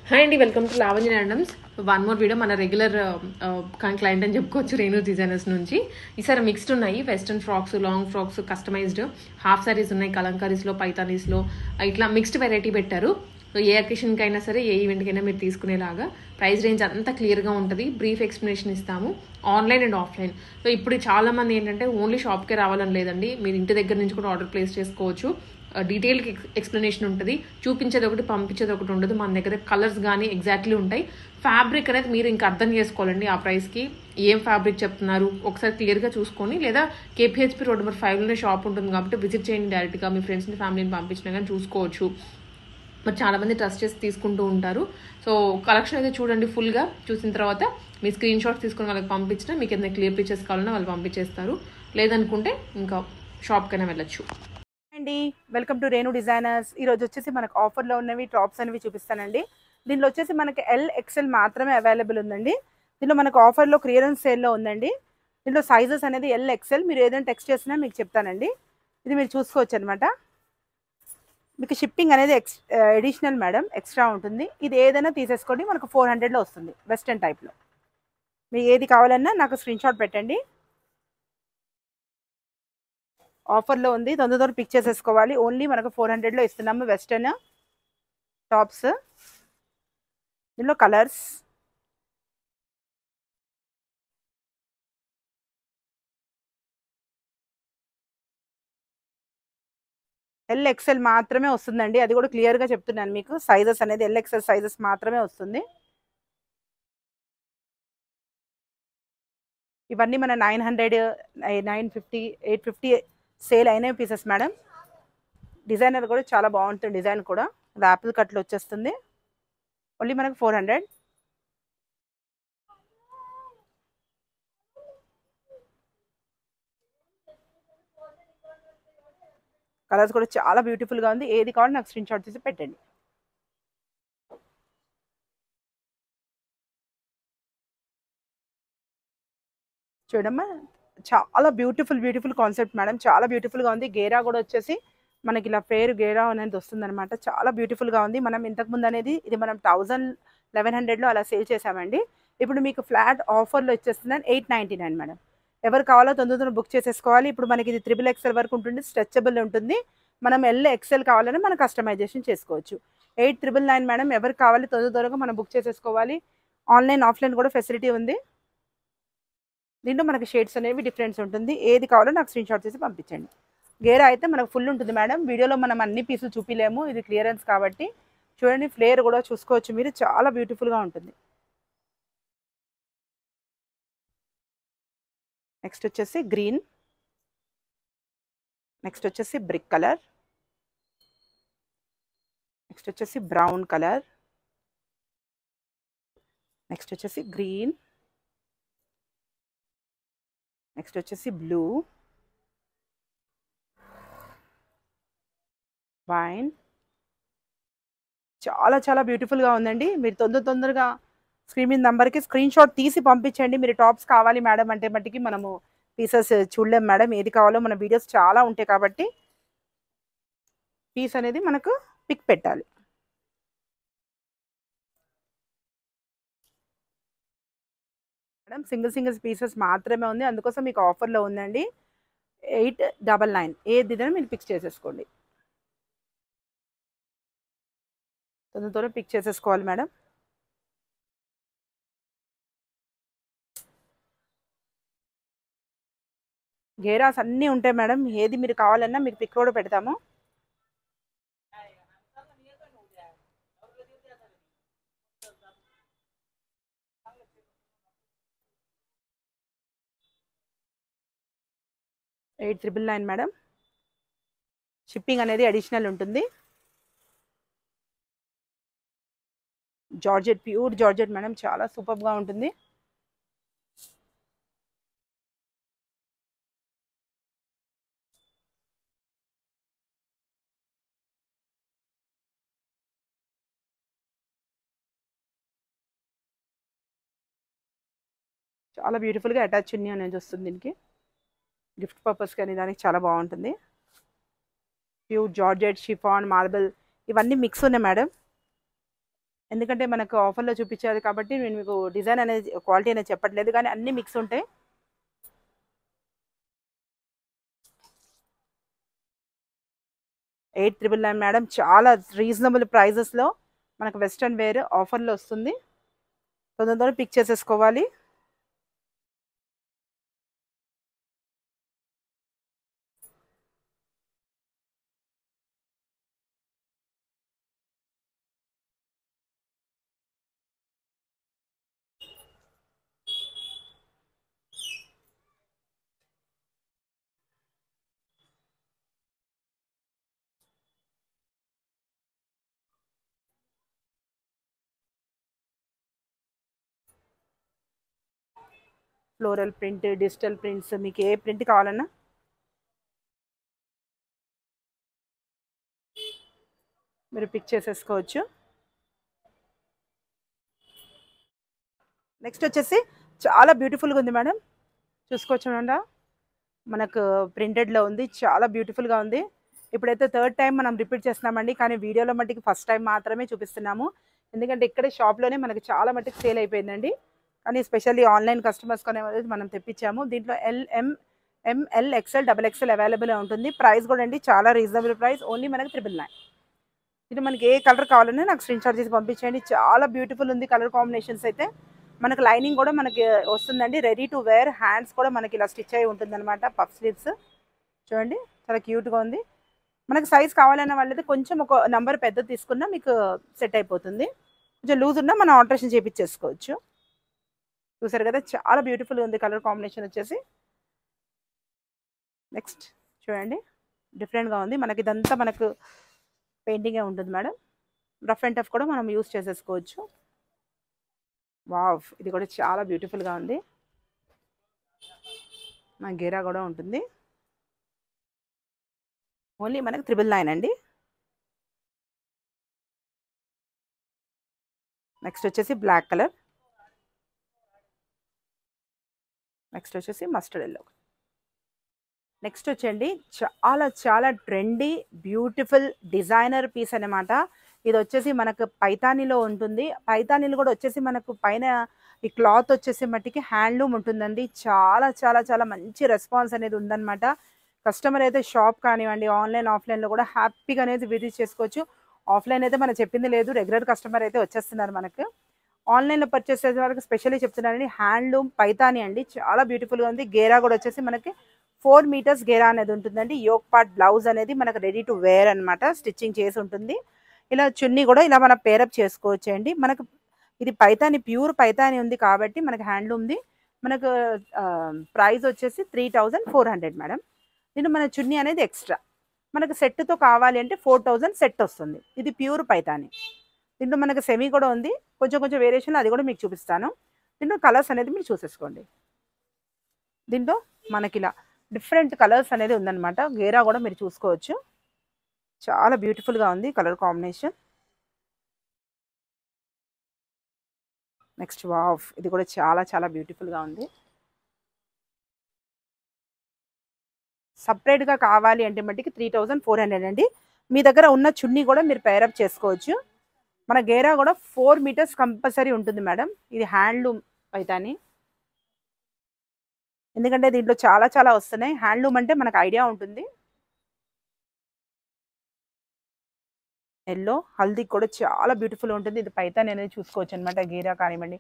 Hi అండి, welcome to Lavanya randoms. One more video. మన regular client అని చెప్పుకోవచ్చు, రేణు డిజైనర్స్ నుంచి. ఈసారి మిక్స్డ్ ఉన్నాయి, western frocks, long frocks, customised half saris ఉన్నాయి, కలంకారీస్లో, పైతానీస్లో ఇట్లా మిక్స్డ్ వెరైటీ పెట్టారు. సో ఏ అకేషన్కి అయినా సరే, ఏ ఈవెంట్కైనా మీరు తీసుకునేలాగా ప్రైస్ రేంజ్ అంతా క్లియర్గా ఉంటుంది. బ్రీఫ్ ఎక్స్ప్లెనేషన్ ఇస్తాము, ఆన్లైన్ అండ్ ఆఫ్లైన్. సో ఇప్పుడు చాలా మంది ఏంటంటే ఓన్లీ షాప్కే రావాలని లేదండి, మీరు ఇంటి దగ్గర నుంచి కూడా ఆర్డర్ ప్లేస్ చేసుకోవచ్చు. డీటెయిల్ ఎక్స్ప్లెనేషన్ ఉంటుంది, చూపించేది ఒకటి పంపించేది ఒకటి ఉండదు. మన దగ్గర కలర్స్ కానీ ఎగ్జాక్ట్లీ ఉంటాయి. ఫ్యాబ్రిక్ అనేది మీరు ఇంకా అర్థం చేసుకోవాలండి, ఆ ప్రైస్కి ఏం ఫ్యాబ్రిక్ చెప్తున్నారు ఒకసారి క్లియర్గా చూసుకొని, లేదా కేపీహెచ్పి రోడ్ నెంబర్ 5లోనే షాప్ ఉంటుంది కాబట్టి విజిట్ చేయండి డైరెక్ట్గా. మీ ఫ్రెండ్స్ని ఫ్యామిలీని పంపించినా కానీ చూసుకోవచ్చు. మరి చాలామంది ట్రస్ట్ చేసి తీసుకుంటూ ఉంటారు. సో కలెక్షన్ అయితే చూడండి, ఫుల్గా చూసిన తర్వాత మీ స్క్రీన్ షాట్స్ తీసుకుని వాళ్ళకి పంపించినా మీకు ఏదైనా క్లియర్ పిక్చర్స్ కావాలన్నా వాళ్ళు పంపించేస్తారు. లేదనుకుంటే ఇంకా షాప్కైనా వెళ్ళొచ్చు. అండి, వెల్కమ్ టు రేణు డిజైనర్స్. ఈరోజు వచ్చేసి మనకు ఆఫర్లో ఉన్నవి టాప్స్ అనేవి చూపిస్తానండి. దీనిలో వచ్చేసి మనకి ఎల్ మాత్రమే అవైలబుల్ ఉందండి. దీనిలో మనకు ఆఫర్లో క్లియరెన్స్ సేల్లో ఉందండి. దీంట్లో సైజెస్ అనేది ఎల్ మీరు ఏదైనా టెక్స్ట్ చేసినా మీకు చెప్తానండి. ఇది మీరు చూసుకోవచ్చు అనమాట. మీకు షిప్పింగ్ అనేది ఎడిషనల్ మేడం, ఎక్స్ట్రా ఉంటుంది. ఇది ఏదైనా తీసేసుకోండి, మనకు 400లో వస్తుంది వెస్టర్న్ టైప్లో. మీకు ఏది కావాలన్నా నాకు స్క్రీన్ షాట్ పెట్టండి. ఆఫర్లో ఉంది, తొందర పిక్ చేసేసుకోవాలి. ఓన్లీ మనకు 400లో ఇస్తున్నాము వెస్టర్న్ టాప్స్. దీనిలో కలర్స్ ఎల్ మాత్రమే వస్తుందండి. అది కూడా క్లియర్గా చెప్తున్నాను మీకు. సైజెస్ అనేది ఎల్ సైజెస్ మాత్రమే వస్తుంది. ఇవన్నీ మన 900, 950, 850 సేల్ అయిన పీసెస్ మేడం. డిజైనర్ కూడా చాలా బాగుంటుంది, డిజైన్ కూడా యాపిల్ కట్లో వచ్చేస్తుంది. ఓన్లీ మనకు 400. కలర్స్ కూడా చాలా బ్యూటిఫుల్గా ఉంది. ఏది కావాలో నాకు స్క్రీన్ షాట్ తీసి పెట్టండి. చూడమ్మా, చాలా బ్యూటిఫుల్ కాన్సెప్ట్ మేడం, చాలా బ్యూటిఫుల్గా ఉంది. గేరా కూడా వచ్చేసి మనకి ఇలా ఫేర్ గేరా అనేది వస్తుందన్నమాట. చాలా బ్యూటిఫుల్గా ఉంది. మనం ఇంతకుముందు అనేది ఇది మనం 1100లో అలా సేల్ చేసామండి. ఇప్పుడు మీకు ఫ్లాట్ ఆఫర్లో వచ్చేస్తుందని 899 మేడం. ఎవరు కావాలో తొందర బుక్ చేసేసుకోవాలి. ఇప్పుడు మనకి ఇది XXL వరకు ఉంటుంది, స్ట్రెచబుల్ ఉంటుంది. మనం ఎక్సెల్ కావాలని మనం కస్టమైజేషన్ చేసుకోవచ్చు. 8999 మేడం. ఎవరు కావాలి తొందరగా మనం బుక్ చేసేసుకోవాలి. ఆన్లైన్ ఆఫ్లైన్ కూడా ఫెసిలిటీ ఉంది. దీంట్లో మనకి షేడ్స్ అనేవి డిఫరెన్స్ ఉంటుంది. ఏది కావాలో నాకు స్క్రీన్ షాట్ చేసి పంపించండి. గేరా అయితే మనకు ఫుల్ ఉంటుంది మేడం. వీడియోలో మనం అన్ని పీసులు చూపిలేము, ఇది క్లియరెన్స్ కాబట్టి. చూడండి, ఫ్లేర్ కూడా చూసుకోవచ్చు మీరు, చాలా బ్యూటిఫుల్గా ఉంటుంది. నెక్స్ట్ వచ్చేసి గ్రీన్, నెక్స్ట్ వచ్చేసి బ్రిక్ కలర్, నెక్స్ట్ వచ్చేసి బ్రౌన్ కలర్, నెక్స్ట్ వచ్చేసి గ్రీన్, నెక్స్ట్ వచ్చేసి బ్లూ, వైన్. చాలా బ్యూటిఫుల్గా ఉందండి. మీరు తొందరగా స్క్రీన్ మీద నెంబర్కి స్క్రీన్ షాట్ తీసి పంపించండి. మీరు టాప్స్ కావాలి మేడం అంటే మట్టికి మనము పీసెస్ చూడలేము మేడం. ఏది కావాలో మన వీడియోస్ చాలా ఉంటాయి కాబట్టి పీస్ అనేది మనకు పిక్ పెట్టాలి. మేడం సింగిల్ పీసెస్ మాత్రమే ఉంది, అందుకోసం మీకు ఆఫర్లో ఉందండి. 899 ఏది మీరు పిక్ చేసేసుకోండి. తొందర పిక్ చేసేసుకోవాలి మేడం. గేరాస్ అన్నీ ఉంటాయి మేడం. ఏది మీరు కావాలన్నా మీకు పిక్ కూడా పెడతాము. $899 మేడం. షిప్పింగ్ అనేది అడిషనల్ ఉంటుంది. జార్జెట్, ప్యూర్ జార్జెట్ మేడం, చాలా సూపర్గా ఉంటుంది. చాలా బ్యూటిఫుల్గా అటాచ్ చున్నీ అనేది వస్తుంది దీనికి. గిఫ్ట్ పర్పస్ కానీ దానికి చాలా బాగుంటుంది. ప్యూర్ జార్జెట్, షిఫాన్, మార్బుల్ ఇవన్నీ మిక్స్ ఉన్నాయి మేడం. ఎందుకంటే మనకు ఆఫర్‌లో చూపించారు కాబట్టి నేను మీకు డిజైన్ అనేది క్వాలిటీ అనేది చెప్పట్లేదు. కానీ అన్నీ మిక్స్ ఉంటాయి. 8,999 మేడం. చాలా రీజనబుల్ ప్రైజెస్‌లో మనకు వెస్టర్న్ వేర్ ఆఫర్‌లో వస్తుంది. తొందరగా పిక్ చేసేసుకోవాలి. ఫ్లోరల్ ప్రింట్, డిజిటల్ ప్రింట్స్ మీకు ఏ ప్రింట్ కావాలన్నా మీరు పిక్ చేసేసుకోవచ్చు. నెక్స్ట్ వచ్చేసి చాలా బ్యూటిఫుల్‌గా ఉంది మేడం. చూసుకోవచ్చు మేడం. మనకు ప్రింటెడ్‌లో ఉంది. చాలా బ్యూటిఫుల్‌గా ఉంది. ఇప్పుడైతే థర్డ్ టైమ్ మనం రిపీట్ చేస్తున్నామండి. కానీ వీడియోలో మట్టికి ఫస్ట్ టైం మాత్రమే చూపిస్తున్నాము. ఎందుకంటే ఇక్కడే షాప్‌లోనే మనకి చాలా మట్టుకు సేల్ అయిపోయిందండి. కానీ స్పెషల్లీ ఆన్‌లైన్ కస్టమర్స్ అనేది మనం తెప్పించాము. దీంట్లో ఎల్, ఎం, ఎంఎల్, ఎక్స్ఎల్, డబుల్ ఎక్స్ఎల్ అవైలబుల్‌గా ఉంటుంది. ప్రైస్ కూడా అండి చాలా రీజనబుల్ ప్రైస్. ఓన్లీ మనకి 999. ఇది మనకి ఏ కలర్ కావాలన్నా నాకు స్క్రీన్‌షాట్ చేసి పంపించండి. చాలా బ్యూటిఫుల్ ఉంది కలర్ కాంబినేషన్స్ అయితే. మనకు లైనింగ్ కూడా మనకి వస్తుందండి. Ready to wear. హ్యాండ్స్ కూడా మనకి ఇలా స్టిచ్ అయ్యి ఉంటుందన్నమాట. పఫ్ స్లీవ్స్ చూడండి చాలా క్యూట్‌గా ఉంది. మనకు సైజ్ కావాలన్న వాళ్ళైతే కొంచెం ఒక నంబర్ పెద్దది తీసుకున్నా మీకు సెట్ అయిపోతుంది. కొంచెం లూజ్ ఉన్నా మనం ఆల్టరేషన్ చేపించేసుకోవచ్చు. చూసారు కదా చాలా బ్యూటిఫుల్‌గా ఉంది కలర్ కాంబినేషన్ వచ్చేసి. నెక్స్ట్ చూడండి డిఫరెంట్‌గా ఉంది. మనకి ఇదంతా మనకు పెయింటింగే ఉంటుంది మేడం. రఫ్ అండ్ టఫ్ కూడా మనం యూజ్ చేసేసుకోవచ్చు. వావ్! ఇది కూడా చాలా బ్యూటిఫుల్‌గా ఉంది. మన గేరా కూడా ఉంటుంది. ఓన్లీ మనకు 999 అండి. నెక్స్ట్ వచ్చేసి బ్లాక్ కలర్. నెక్స్ట్ వచ్చేసి మస్టర్డ్ ఎల్లో. నెక్స్ట్ వచ్చండి చాలా చాలా ట్రెండీ బ్యూటిఫుల్ డిజైనర్ పీస్ అనమాట. ఇది వచ్చేసి మనకు పైతానీలో ఉంటుంది. పైతానీలు కూడా వచ్చేసి మనకు పైన ఈ క్లాత్ వచ్చేసి మట్టికి హ్యాండ్లూమ్ ఉంటుందండి. చాలా చాలా చాలా మంచి రెస్పాన్స్ అనేది ఉందన్నమాట. కస్టమర్ అయితే షాప్ కానివ్వండి ఆన్లైన్ ఆఫ్లైన్లో కూడా హ్యాపీగా అనేది విజిట్ చేసుకోవచ్చు. ఆఫ్లైన్ అయితే మనం చెప్పింది లేదు. రెగ్యులర్ కస్టమర్ అయితే వచ్చేస్తున్నారు మనకు. ఆన్లైన్లో పర్చేస్ చేసే వాళ్ళకి స్పెషల్లీ చెప్తున్నానండి. హ్యాండ్లూమ్ పైతానీ అండి. చాలా బ్యూటిఫుల్గా ఉంది. గేరా కూడా వచ్చేసి మనకి 4 మీటర్స్ గేరా అనేది ఉంటుందండి. యోక్ పార్ట్ బ్లౌజ్ అనేది మనకు రెడీ టు వేర్ అనమాట. స్టిచ్చింగ్ చేసి ఉంటుంది. ఇలా చున్నీ కూడా ఇలా మనం పేరప్ చేసుకోవచ్చు అండి. మనకు ఇది పైతానీ ప్యూర్ పైతానీ ఉంది కాబట్టి మనకు హ్యాండ్లూమ్ది మనకు ప్రైస్ వచ్చేసి 3400 మేడం. దీంట్లో మన చున్నీ అనేది ఎక్స్ట్రా. మనకు సెట్తో కావాలి అంటే 4000 సెట్ వస్తుంది. ఇది ప్యూర్ పైతానీ. దీంట్లో మనకు సెమీ కూడా ఉంది. కొంచెం కొంచెం వేరియేషన్ అది కూడా మీకు చూపిస్తాను. దీంట్లో కలర్స్ అనేది మీరు చూసేసుకోండి. దీంట్లో మనకి ఇలా డిఫరెంట్ కలర్స్ అనేది ఉందన్నమాట. గేరా కూడా మీరు చూసుకోవచ్చు. చాలా బ్యూటిఫుల్గా ఉంది కలర్ కాంబినేషన్. Next wow! ఇది కూడా చాలా చాలా బ్యూటిఫుల్గా ఉంది. సపరేట్గా కావాలి అంటే మట్టికి 3400 అండి. మీ దగ్గర ఉన్న చున్నీ కూడా మీరు పేరప్ చేసుకోవచ్చు. మన గేరా కూడా 4 మీటర్స్ కంపల్సరీ ఉంటుంది మేడం. ఇది హ్యాండ్లూమ్ పైతాని. ఎందుకంటే దీంట్లో చాలా చాలా వస్తున్నాయి. హ్యాండ్లూమ్ అంటే మనకు ఐడియా ఉంటుంది. ఎల్లో హల్దీ కూడా చాలా బ్యూటిఫుల్గా ఉంటుంది. ఇది పైతాని అనేది చూసుకోవచ్చు అనమాట. గేరా కానివ్వండి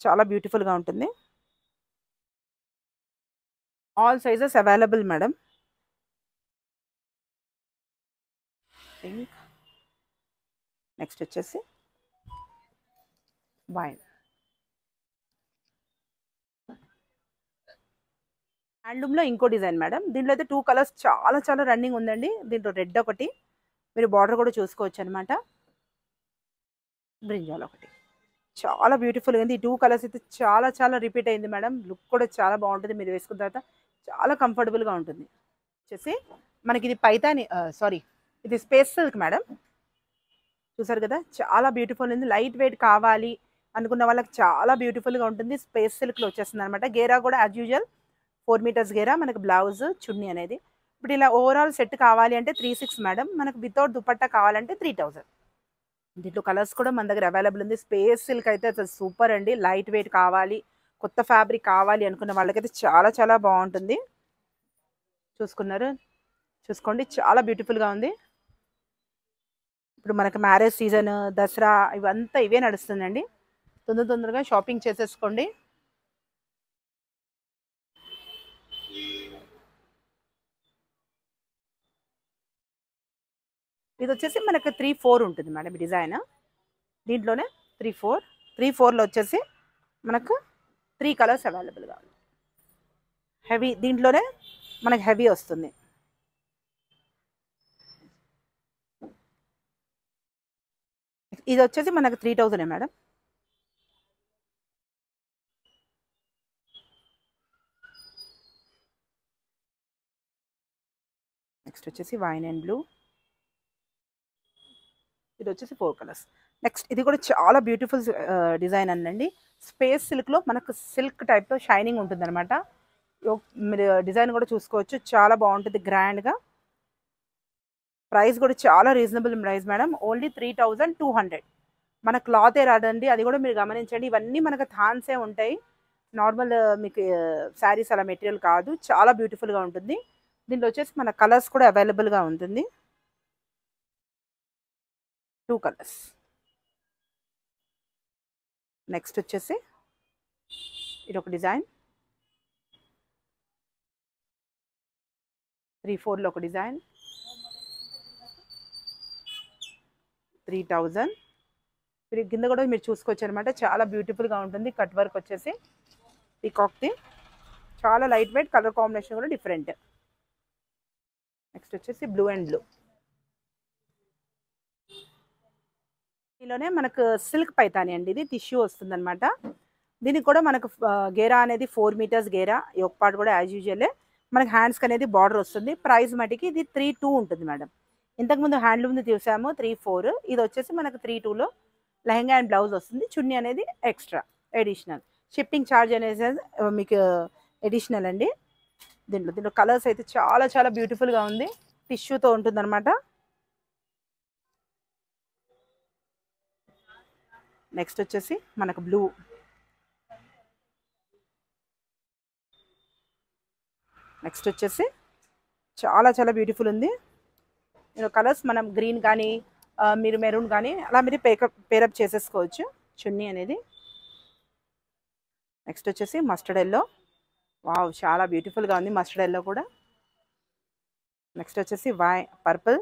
చాలా బ్యూటిఫుల్గా ఉంటుంది. All sizes available madam. Pink. Next వచ్చేసి వైన్. హ్యాండ్లూమ్లో ఇంకో డిజైన్ మేడం. దీంట్లో అయితే 2 కలర్స్ చాలా చాలా రన్నింగ్ ఉందండి. దీంట్లో రెడ్ ఒకటి మీరు బార్డర్ కూడా చూసుకోవచ్చు అనమాట. బ్రింజాల్ ఒకటి చాలా బ్యూటిఫుల్గా ఉంది. ఈ 2 కలర్స్ అయితే చాలా చాలా రిపీట్ అయింది మేడం. లుక్ కూడా చాలా బాగుంటుంది. మీరు వేసుకున్న తర్వాత చాలా కంఫర్టబుల్గా ఉంటుంది. వచ్చేసి మనకి ఇది పైతాని సారీ ఇది స్పేస్ సిల్క్ మేడం. చూసారు కదా చాలా బ్యూటిఫుల్ ఉంది. లైట్ వెయిట్ కావాలి అనుకున్న వాళ్ళకి చాలా బ్యూటిఫుల్గా ఉంటుంది. స్పేస్ సిల్క్లో వచ్చేస్తుంది అనమాట. గేరా కూడా యాజ్ యూజువల్ 4 మీటర్స్ గేరా. మనకు బ్లౌజ్ చున్నీ అనేది ఇప్పుడు ఇలా ఓవరాల్ సెట్ కావాలి అంటే 36 మేడం. మనకు వితౌట్ దుపట్టా కావాలంటే 3000. దీంట్లో కలర్స్ కూడా మన దగ్గర అవైలబుల్ ఉంది. స్పేస్ సిల్క్ అయితే అసలు సూపర్ అండి. లైట్ వెయిట్ కావాలి, కొత్త ఫ్యాబ్రిక్ కావాలి అనుకున్న వాళ్ళకైతే చాలా చాలా బాగుంటుంది. చూసుకోండి, చాలా బ్యూటిఫుల్గా ఉంది. ఇప్పుడు మనకి మ్యారేజ్ సీజన్, దసరా ఇవంతా ఇవే నడుస్తుందండి. తొందరగా షాపింగ్ చేసేసుకోండి. ఇది వచ్చేసి మనకి 3-4 ఉంటుంది మేడం ఈ డిజైన్. దీంట్లోనే 3-4లో వచ్చేసి మనకు 3 కలర్స్ అవైలబుల్గా ఉంది. హెవీ, దీంట్లోనే మనకి హెవీ వస్తుంది. ఇది వచ్చేసి మనకు 3000 మేడం. నెక్స్ట్ వచ్చేసి వైన్ అండ్ బ్లూ. ఇది వచ్చేసి 4 కలర్స్. నెక్స్ట్ ఇది కూడా చాలా బ్యూటిఫుల్ డిజైన్ అండి. స్పేస్ సిల్క్లో మనకు సిల్క్ టైప్లో షైనింగ్ ఉంటుంది అనమాట. మీరు డిజైన్ కూడా చూసుకోవచ్చు, చాలా బాగుంటుంది గ్రాండ్గా. ప్రైస్ కూడా చాలా రీజనబుల్ ప్రైస్ మేడం, ఓన్లీ 3200. మన క్లాతే రాదండి, అది కూడా మీరు గమనించండి. ఇవన్నీ మనకు థాన్సే ఉంటాయి, నార్మల్ మీకు శారీస్ అలా మెటీరియల్ కాదు. చాలా బ్యూటిఫుల్గా ఉంటుంది. దీంట్లో వచ్చేసి మన కలర్స్ కూడా అవైలబుల్గా ఉంటుంది. 2 కలర్స్. నెక్స్ట్ వచ్చేసి ఇది ఒక డిజైన్, 3-4లో ఒక డిజైన్, 3000. మీరు కింద కూడా మీరు చూసుకోవచ్చు అనమాట, చాలా బ్యూటిఫుల్గా ఉంటుంది. కట్ వర్క్ వచ్చేసి పీకాక్ది, చాలా లైట్ వెయిట్, కలర్ కాంబినేషన్ కూడా డిఫరెంట్. నెక్స్ట్ వచ్చేసి బ్లూ అండ్ బ్లూ. దీనిలోనే మనకు సిల్క్ పైతాని అండి, ఇది టిష్యూ వస్తుంది అనమాట. దీనికి కూడా మనకు గేరా అనేది 4 మీటర్స్ గేరా, ఈ ఒక పార్ట్ కూడా యాజ్ యూజువల్లే. మనకి హ్యాండ్స్కి అనేది బార్డర్ వస్తుంది. ప్రైస్ మటుకి ఇది 32 ఉంటుంది మేడం. ఇంతకుముందు హ్యాండ్లూమ్ది చూసాము 34, ఇది వచ్చేసి మనకు 32లో లెహంగా అండ్ బ్లౌజ్ వస్తుంది. చున్నీ అనేది ఎక్స్ట్రా ఎడిషనల్. షిప్పింగ్ ఛార్జ్ అనేది మీకు ఎడిషనల్ అండి. దీంట్లో కలర్స్ అయితే చాలా చాలా బ్యూటిఫుల్గా ఉంది, టిష్యూతో ఉంటుంది అనమాట. నెక్స్ట్ వచ్చేసి మనకు బ్లూ. నెక్స్ట్ వచ్చేసి చాలా చాలా బ్యూటిఫుల్ ఉంది. కలర్స్ మనం గ్రీన్ కానీ మీరు మెరూన్ కానీ అలా మీరు పేరప్ చేసేసుకోవచ్చు చున్నీ అనేది. నెక్స్ట్ వచ్చేసి మస్టర్డ్ ఎల్లో. వావ్, చాలా బ్యూటిఫుల్గా ఉంది మస్టర్డ్ ఎల్లో కూడా. నెక్స్ట్ వచ్చేసి పర్పుల్.